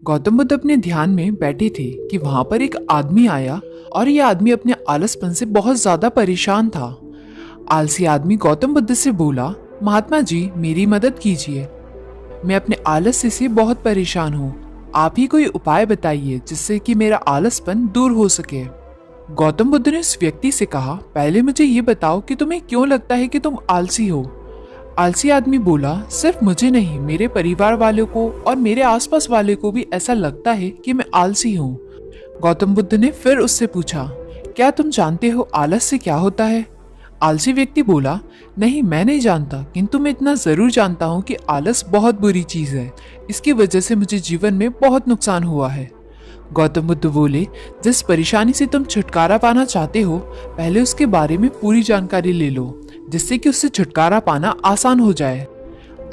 गौतम बुद्ध अपने ध्यान में बैठे थे कि वहां पर एक आदमी आया और ये आदमी अपने आलसपन से बहुत ज्यादा परेशान था। आलसी आदमी गौतम बुद्ध से बोला, महात्मा जी मेरी मदद कीजिए, मैं अपने आलस्य से बहुत परेशान हूँ। आप ही कोई उपाय बताइए जिससे कि मेरा आलसपन दूर हो सके। गौतम बुद्ध ने उस व्यक्ति से कहा, पहले मुझे ये बताओ कि तुम्हें क्यों लगता है कि तुम आलसी हो। आलसी आदमी बोला, सिर्फ मुझे नहीं, मेरे परिवार वालों को और मेरे आसपास वाले को भी ऐसा लगता है कि मैं आलसी हूँ। गौतम बुद्ध ने फिर उससे पूछा, क्या तुम जानते हो आलस्य क्या होता है? आलसी व्यक्ति बोला, नहीं मैं नहीं जानता, किंतु मैं इतना जरूर जानता हूँ कि आलस बहुत बुरी चीज है। इसकी वजह से मुझे जीवन में बहुत नुकसान हुआ है। गौतम बुद्ध बोले, जिस परेशानी से तुम छुटकारा पाना चाहते हो, पहले उसके बारे में पूरी जानकारी ले लो, जिससे कि उससे छुटकारा पाना आसान हो जाए।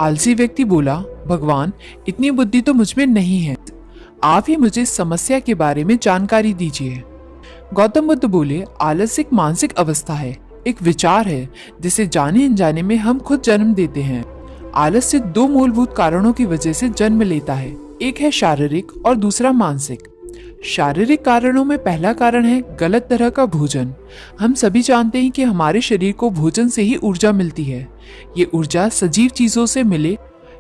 आलसी व्यक्ति बोला, भगवान इतनी बुद्धि तो मुझ में नहीं है, आप ही मुझे इस समस्या के बारे में जानकारी दीजिए। गौतम बुद्ध बोले, आलस एक मानसिक अवस्था है, एक विचार है जिसे जाने अनजाने में हम खुद जन्म देते हैं। आलस्य दो मूलभूत कारणों की वजह से जन्म लेता है, एक है शारीरिक और दूसरा मानसिक। शारीरिक कारणों में पहला कारण है गलत तरह का भोजन। हम सभी जानते हैं कि हमारे शरीर को भोजन से ही ऊर्जा मिलती है। ये ऊर्जा सजीव चीजों से मिले,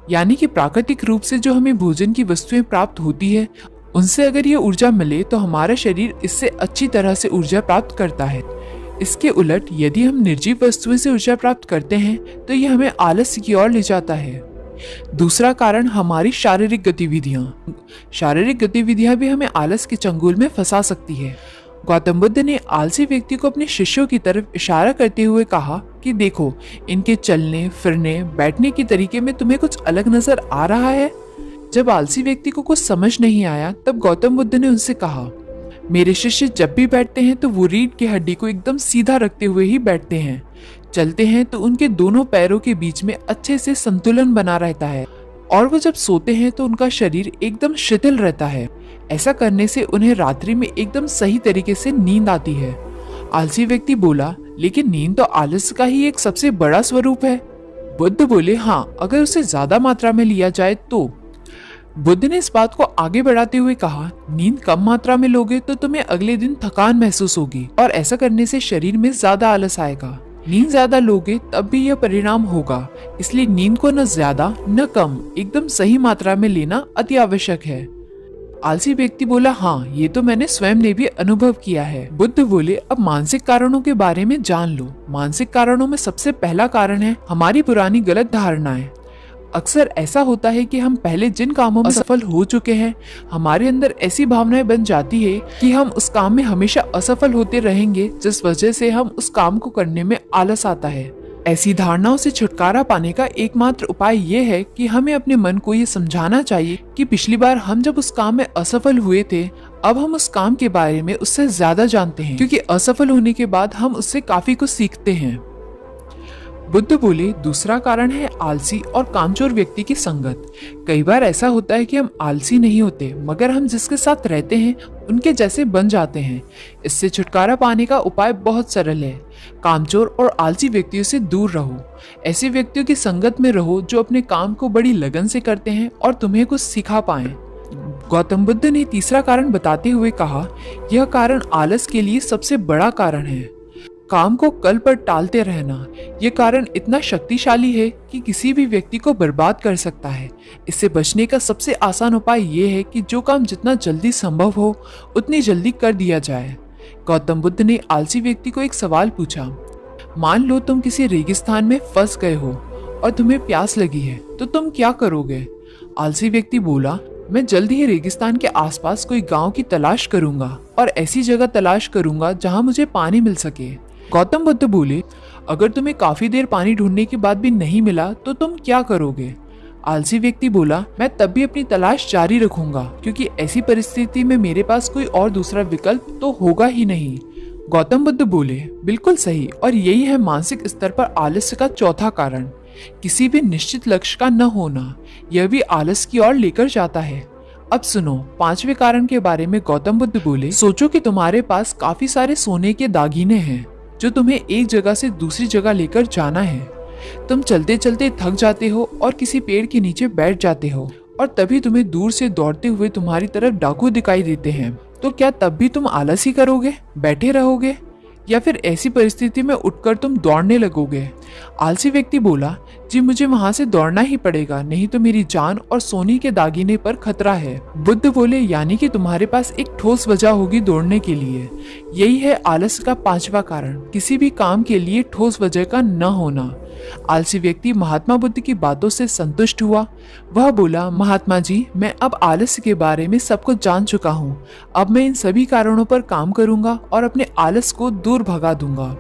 यानी कि प्राकृतिक रूप से जो हमें भोजन की वस्तुएं प्राप्त होती है, उनसे अगर ये ऊर्जा मिले तो हमारा शरीर इससे अच्छी तरह से ऊर्जा प्राप्त करता है। इसके उलट यदि हम निर्जीव वस्तुओं से ऊर्जा प्राप्त करते हैं तो ये हमें आलस्य की ओर ले जाता है। दूसरा कारण हमारी शारीरिक गतिविधियां। शारीरिक गतिविधियां भी हमें आलस के चंगुल में फंसा सकती है। गौतम बुद्ध ने आलसी व्यक्ति को अपने शिष्यों की तरफ इशारा करते हुए कहा कि देखो, इनके चलने फिरने बैठने के तरीके में तुम्हें कुछ अलग नजर आ रहा है। जब आलसी व्यक्ति को कुछ समझ नहीं आया तब गौतम बुद्ध ने उनसे कहा, मेरे शिष्य जब भी बैठते हैं तो वो रीढ़ की हड्डी को एकदम सीधा रखते हुए ही बैठते हैं। चलते हैं तो उनके दोनों पैरों के बीच में अच्छे से संतुलन बना रहता है, और वो जब सोते हैं तो उनका शरीर एकदम शिथिल रहता है। ऐसा करने से उन्हें रात्रि में एकदम सही तरीके से नींद आती है। आलसी व्यक्ति बोला, लेकिन नींद तो आलस्य का ही एक सबसे बड़ा स्वरूप है। बुद्ध बोले, हाँ, अगर उसे ज्यादा मात्रा में लिया जाए तो। बुद्ध ने इस बात को आगे बढ़ाते हुए कहा, नींद कम मात्रा में लोगे तो तुम्हें अगले दिन थकान महसूस होगी और ऐसा करने से शरीर में ज्यादा आलस आएगा। नींद ज्यादा लोगे तब भी यह परिणाम होगा, इसलिए नींद को न ज्यादा न कम, एकदम सही मात्रा में लेना अति आवश्यक है। आलसी व्यक्ति बोला, हाँ, ये तो मैंने स्वयं ने भी अनुभव किया है। बुद्ध बोले, अब मानसिक कारणों के बारे में जान लो। मानसिक कारणों में सबसे पहला कारण है हमारी पुरानी गलत धारणाएं। अक्सर ऐसा होता है कि हम पहले जिन कामों में असफल हो चुके हैं, हमारे अंदर ऐसी भावनाएं बन जाती है कि हम उस काम में हमेशा असफल होते रहेंगे, जिस वजह से हम उस काम को करने में आलस आता है। ऐसी धारणाओं से छुटकारा पाने का एकमात्र उपाय ये है कि हमें अपने मन को ये समझाना चाहिए कि पिछली बार हम जब उस काम में असफल हुए थे, अब हम उस काम के बारे में उससे ज्यादा जानते हैं, क्योंकि असफल होने के बाद हम उससे काफी कुछ सीखते हैं। बुद्ध बोले, दूसरा कारण है आलसी और कामचोर व्यक्ति की संगत। कई बार ऐसा होता है कि हम आलसी नहीं होते, मगर हम जिसके साथ रहते हैं उनके जैसे बन जाते हैं। इससे छुटकारा पाने का उपाय बहुत सरल है। कामचोर और आलसी व्यक्तियों से दूर रहो। ऐसे व्यक्तियों की संगत में रहो जो अपने काम को बड़ी लगन से करते हैं और तुम्हें कुछ सिखा पाए। गौतम बुद्ध ने तीसरा कारण बताते हुए कहा, यह कारण आलस के लिए सबसे बड़ा कारण है। काम को कल पर टालते रहना। ये कारण इतना शक्तिशाली है कि किसी भी व्यक्ति को बर्बाद कर सकता है। इससे बचने का सबसे आसान उपाय ये है कि जो काम जितना जल्दी संभव हो उतनी जल्दी कर दिया जाए। गौतम बुद्ध ने आलसी व्यक्ति को एक सवाल पूछा, मान लो तुम किसी रेगिस्तान में फंस गए हो और तुम्हें प्यास लगी है, तो तुम क्या करोगे? आलसी व्यक्ति बोला, मैं जल्द ही रेगिस्तान के आसपास कोई गांव की तलाश करूंगा और ऐसी जगह तलाश करूंगा जहां मुझे पानी मिल सके। गौतम बुद्ध बोले, अगर तुम्हें काफी देर पानी ढूंढने के बाद भी नहीं मिला तो तुम क्या करोगे? आलसी व्यक्ति बोला, मैं तब भी अपनी तलाश जारी रखूंगा, क्योंकि ऐसी परिस्थिति में मेरे पास कोई और दूसरा विकल्प तो होगा ही नहीं। गौतम बुद्ध बोले, बिल्कुल सही, और यही है मानसिक स्तर पर आलस्य का चौथा कारण। किसी भी निश्चित लक्ष्य का न होना, यह भी आलस की ओर लेकर जाता है। अब सुनो, पांचवें कारण के बारे में गौतम बुद्ध बोले, सोचो कि तुम्हारे पास काफी सारे सोने के दागीने हैं जो तुम्हें एक जगह से दूसरी जगह लेकर जाना है। तुम चलते चलते थक जाते हो और किसी पेड़ के नीचे बैठ जाते हो और तभी तुम्हें दूर से दौड़ते हुए तुम्हारी तरफ डाकू दिखाई देते हैं, तो क्या तब भी तुम आलस ही करोगे, बैठे रहोगे, या फिर ऐसी परिस्थिति में उठकर तुम दौड़ने लगोगे? आलसी व्यक्ति बोला, जी मुझे वहां से दौड़ना ही पड़ेगा, नहीं तो मेरी जान और सोने के दागिने पर खतरा है। बुद्ध बोले, यानी कि तुम्हारे पास एक ठोस वजह होगी दौड़ने के लिए। यही है आलस का पांचवा कारण, किसी भी काम के लिए ठोस वजह का न होना। आलसी व्यक्ति महात्मा बुद्ध की बातों से संतुष्ट हुआ। वह बोला, महात्मा जी, मैं अब आलस्य के बारे में सब कुछ जान चुका हूँ। अब मैं इन सभी कारणों पर काम करूंगा और अपने आलस को दूर भगा दूंगा।